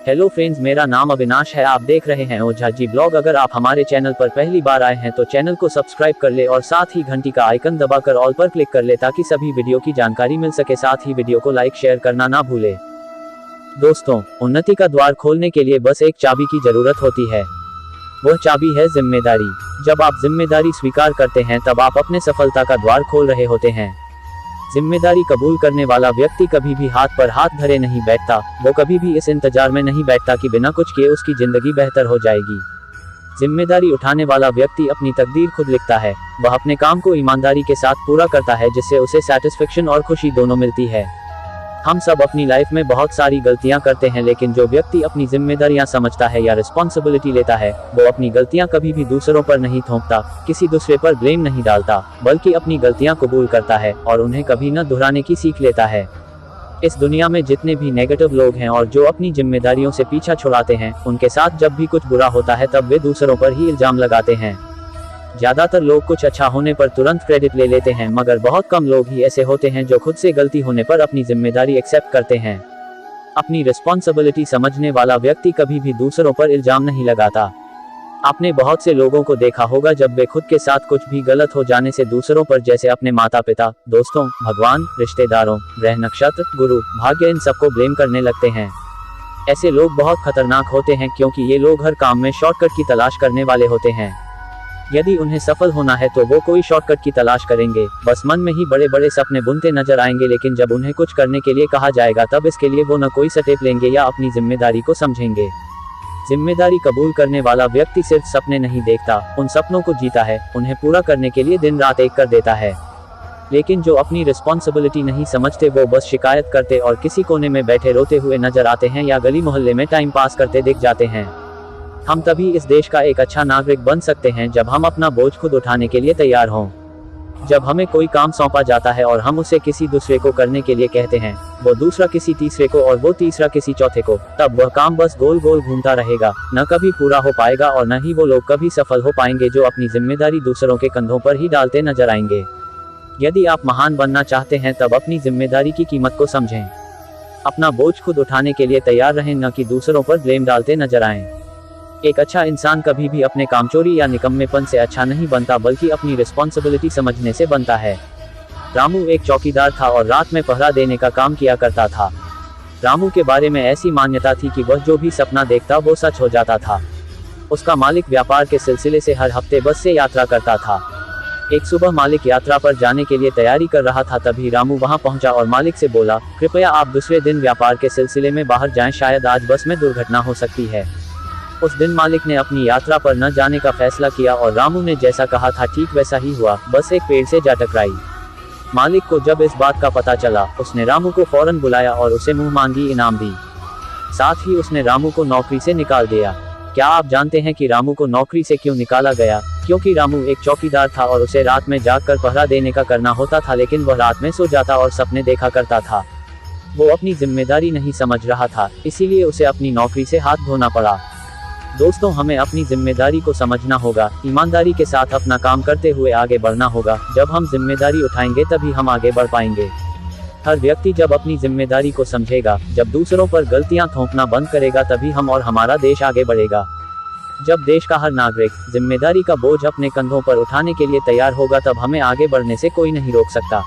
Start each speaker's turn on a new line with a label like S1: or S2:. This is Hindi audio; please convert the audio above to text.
S1: हेलो फ्रेंड्स, मेरा नाम अविनाश है। आप देख रहे हैं ओझा जी ब्लॉग। अगर आप हमारे चैनल पर पहली बार आए हैं तो चैनल को सब्सक्राइब कर ले और साथ ही घंटी का आइकन दबाकर ऑल पर क्लिक कर ले ताकि सभी वीडियो की जानकारी मिल सके। साथ ही वीडियो को लाइक शेयर करना ना भूले। दोस्तों, उन्नति का द्वार खोलने के लिए बस एक चाबी की जरूरत होती है। वह चाबी है जिम्मेदारी। जब आप जिम्मेदारी स्वीकार करते हैं तब आप अपने सफलता का द्वार खोल रहे होते हैं। जिम्मेदारी कबूल करने वाला व्यक्ति कभी भी हाथ पर हाथ धरे नहीं बैठता। वो कभी भी इस इंतजार में नहीं बैठता कि बिना कुछ किए उसकी जिंदगी बेहतर हो जाएगी। जिम्मेदारी उठाने वाला व्यक्ति अपनी तकदीर खुद लिखता है। वह अपने काम को ईमानदारी के साथ पूरा करता है जिससे उसे सैटिस्फैक्शन और खुशी दोनों मिलती है। हम सब अपनी लाइफ में बहुत सारी गलतियां करते हैं, लेकिन जो व्यक्ति अपनी जिम्मेदारियां समझता है या रिस्पॉन्सिबिलिटी लेता है, वो अपनी गलतियां कभी भी दूसरों पर नहीं थोपता, किसी दूसरे पर ब्लेम नहीं डालता, बल्कि अपनी गलतियां कबूल करता है और उन्हें कभी न दोहराने की सीख लेता है। इस दुनिया में जितने भी नेगेटिव लोग हैं और जो अपनी जिम्मेदारियों से पीछा छुड़ाते हैं, उनके साथ जब भी कुछ बुरा होता है तब वे दूसरों पर ही इल्जाम लगाते हैं। ज्यादातर लोग कुछ अच्छा होने पर तुरंत क्रेडिट ले लेते हैं, मगर बहुत कम लोग ही ऐसे होते हैं जो खुद से गलती होने पर अपनी जिम्मेदारी एक्सेप्ट करते हैं। अपनी रिस्पॉन्सिबिलिटी समझने वाला व्यक्ति कभी भी दूसरों पर इल्जाम नहीं लगाता। आपने बहुत से लोगों को देखा होगा जब वे खुद के साथ कुछ भी गलत हो जाने से दूसरों पर, जैसे अपने माता पिता, दोस्तों, भगवान, रिश्तेदारों, ग्रह नक्षत्र, गुरु, भाग्य, इन सबको ब्लेम करने लगते हैं। ऐसे लोग बहुत खतरनाक होते हैं क्योंकि ये लोग हर काम में शॉर्टकट की तलाश करने वाले होते हैं। यदि उन्हें सफल होना है तो वो कोई शॉर्टकट की तलाश करेंगे। बस मन में ही बड़े बड़े सपने बुनते नजर आएंगे, लेकिन जब उन्हें कुछ करने के लिए कहा जाएगा तब इसके लिए वो न कोई स्टेप लेंगे या अपनी जिम्मेदारी को समझेंगे। जिम्मेदारी कबूल करने वाला व्यक्ति सिर्फ सपने नहीं देखता, उन सपनों को जीता है। उन्हें पूरा करने के लिए दिन रात एक कर देता है। लेकिन जो अपनी रिस्पॉन्सिबिलिटी नहीं समझते वो बस शिकायत करते और किसी कोने में बैठे रोते हुए नजर आते हैं या गली मोहल्ले में टाइम पास करते दिख जाते हैं। हम तभी इस देश का एक अच्छा नागरिक बन सकते हैं जब हम अपना बोझ खुद उठाने के लिए तैयार हों। जब हमें कोई काम सौंपा जाता है और हम उसे किसी दूसरे को करने के लिए कहते हैं, वो दूसरा किसी तीसरे को और वो तीसरा किसी चौथे को, तब वह काम बस गोल गोल घूमता रहेगा, न कभी पूरा हो पाएगा और न ही वो लोग कभी सफल हो पाएंगे जो अपनी जिम्मेदारी दूसरों के कंधों पर ही डालते नजर आएंगे। यदि आप महान बनना चाहते हैं तब अपनी जिम्मेदारी की कीमत को समझें। अपना बोझ खुद उठाने के लिए तैयार रहें, न कि दूसरों पर ब्लेम डालते नजर आएं। एक अच्छा इंसान कभी भी अपने कामचोरी या निकम्मेपन से अच्छा नहीं बनता, बल्कि अपनी रिस्पॉन्सिबिलिटी समझने से बनता है। रामू एक चौकीदार था और रात में पहरा देने का काम किया करता था। रामू के बारे में ऐसी मान्यता थी कि वह जो भी सपना देखता वो सच हो जाता था। उसका मालिक व्यापार के सिलसिले से हर हफ्ते बस से यात्रा करता था। एक सुबह मालिक यात्रा पर जाने के लिए तैयारी कर रहा था, तभी रामू वहां पहुंचा और मालिक से बोला, कृपया आप दूसरे दिन व्यापार के सिलसिले में बाहर जाएं, शायद आज बस में दुर्घटना हो सकती है। उस दिन मालिक ने अपनी यात्रा पर न जाने का फैसला किया और रामू ने जैसा कहा था ठीक वैसा ही हुआ। बस एक पेड़ से जा टकराई। मालिक को जब इस बात का पता चला, उसने रामू को फौरन बुलाया और उसे मुंह मांगी इनाम दी। साथ ही उसने रामू को नौकरी से निकाल दिया। क्या आप जानते हैं कि रामू को नौकरी से क्यों निकाला गया? क्योंकि रामू एक चौकीदार था और उसे रात में जागकर पहरा देने का करना होता था, लेकिन वह रात में सो जाता और सपने देखा करता था। वो अपनी जिम्मेदारी नहीं समझ रहा था, इसीलिए उसे अपनी नौकरी से हाथ धोना पड़ा। दोस्तों, हमें अपनी जिम्मेदारी को समझना होगा, ईमानदारी के साथ अपना काम करते हुए आगे बढ़ना होगा। जब हम जिम्मेदारी उठाएंगे तभी हम आगे बढ़ पाएंगे। हर व्यक्ति जब अपनी जिम्मेदारी को समझेगा, जब दूसरों पर गलतियां थोपना बंद करेगा, तभी हम और हमारा देश आगे बढ़ेगा। जब देश का हर नागरिक जिम्मेदारी का बोझ अपने कंधों पर उठाने के लिए तैयार होगा, तब हमें आगे बढ़ने से कोई नहीं रोक सकता।